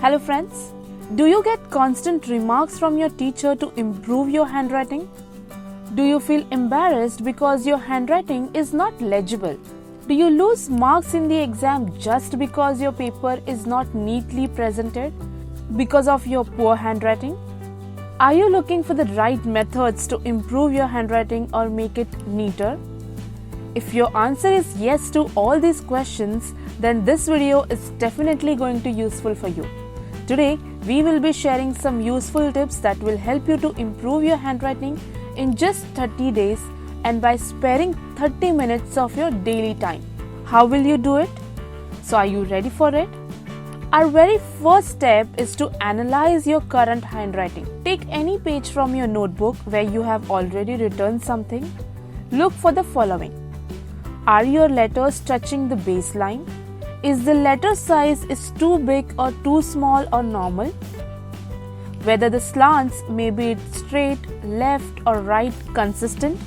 Hello friends, do you get constant remarks from your teacher to improve your handwriting? Do you feel embarrassed because your handwriting is not legible? Do you lose marks in the exam just because your paper is not neatly presented because of your poor handwriting? Are you looking for the right methods to improve your handwriting or make it neater? If your answer is yes to all these questions, then this video is definitely going to be useful for you. Today, we will be sharing some useful tips that will help you to improve your handwriting in just 30 days and by sparing 30 minutes of your daily time. How will you do it? So are you ready for it? Our very first step is to analyze your current handwriting. Take any page from your notebook where you have already written something. Look for the following. Are your letters touching the baseline? Is the letter size too big or too small or normal? Whether the slants, maybe it's straight, left or right, consistent?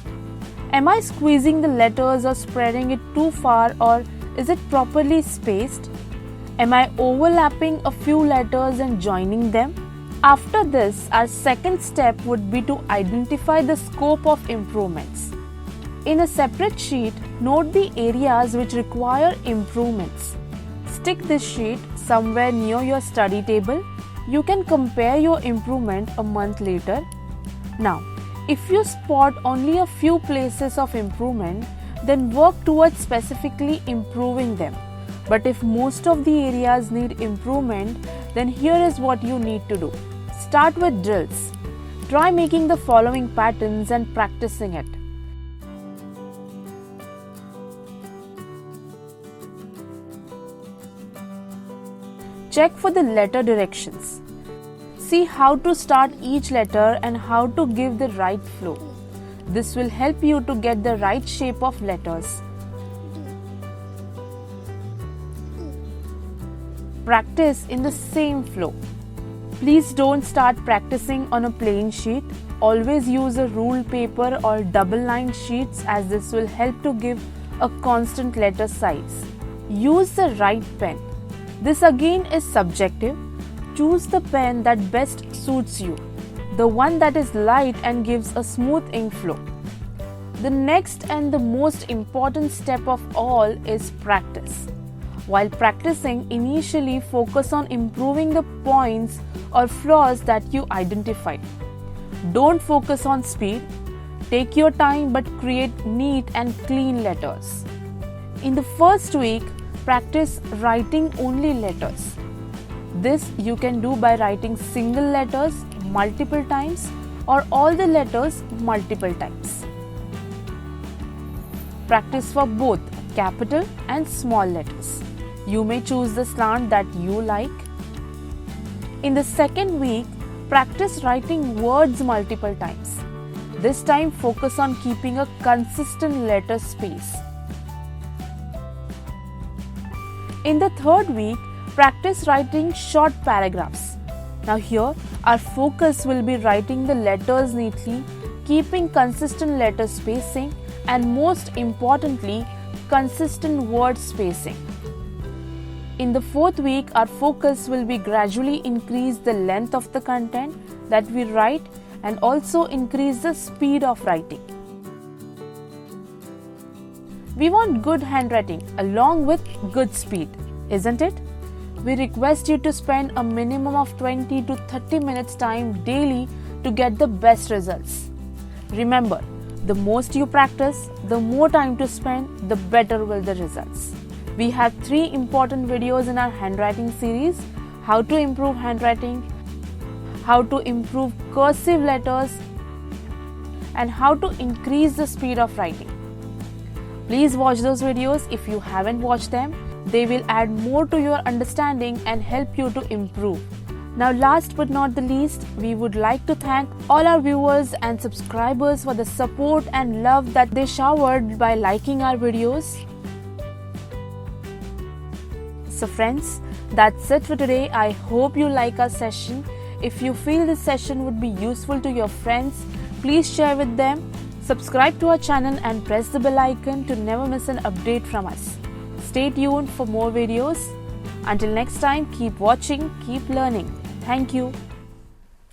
Am I squeezing the letters or spreading it too far, or is it properly spaced? Am I overlapping a few letters and joining them? After this, our second step would be to identify the scope of improvements. In a separate sheet, note the areas which require improvements. Stick this sheet somewhere near your study table. You can compare your improvement a month later. Now, if you spot only a few places of improvement, then work towards specifically improving them. But if most of the areas need improvement, then here is what you need to do. Start with drills. Try making the following patterns and practicing it. Check for the letter directions. See how to start each letter and how to give the right flow. This will help you to get the right shape of letters. Practice in the same flow. Please don't start practicing on a plain sheet. Always use a ruled paper or double-lined sheets, as this will help to give a constant letter size. Use the right pen. This again is subjective. Choose the pen that best suits you, the one that is light and gives a smooth ink flow. The next and the most important step of all is practice. While practicing, initially focus on improving the points or flaws that you identified. Don't focus on speed. Take your time but create neat and clean letters. In the first week, practice writing only letters. This you can do by writing single letters multiple times or all the letters multiple times. Practice for both capital and small letters. You may choose the slant that you like. In the second week, practice writing words multiple times. This time focus on keeping a consistent letter space. In the third week, practice writing short paragraphs. Now here, our focus will be writing the letters neatly, keeping consistent letter spacing, and most importantly, consistent word spacing. In the fourth week, our focus will be gradually increase the length of the content that we write and also increase the speed of writing. We want good handwriting along with good speed, isn't it? We request you to spend a minimum of 20 to 30 minutes time daily to get the best results. Remember, the most you practice, the more time to spend, the better will the results. We have 3 important videos in our handwriting series: how to improve handwriting, how to improve cursive letters, and how to increase the speed of writing. Please watch those videos if you haven't watched them. They will add more to your understanding and help you to improve. Now, last but not the least, we would like to thank all our viewers and subscribers for the support and love that they showered by liking our videos. So friends, that's it for today. I hope you like our session. If you feel this session would be useful to your friends, please share with them. Subscribe to our channel and press the bell icon to never miss an update from us. Stay tuned for more videos. Until next time, keep watching, keep learning. Thank you.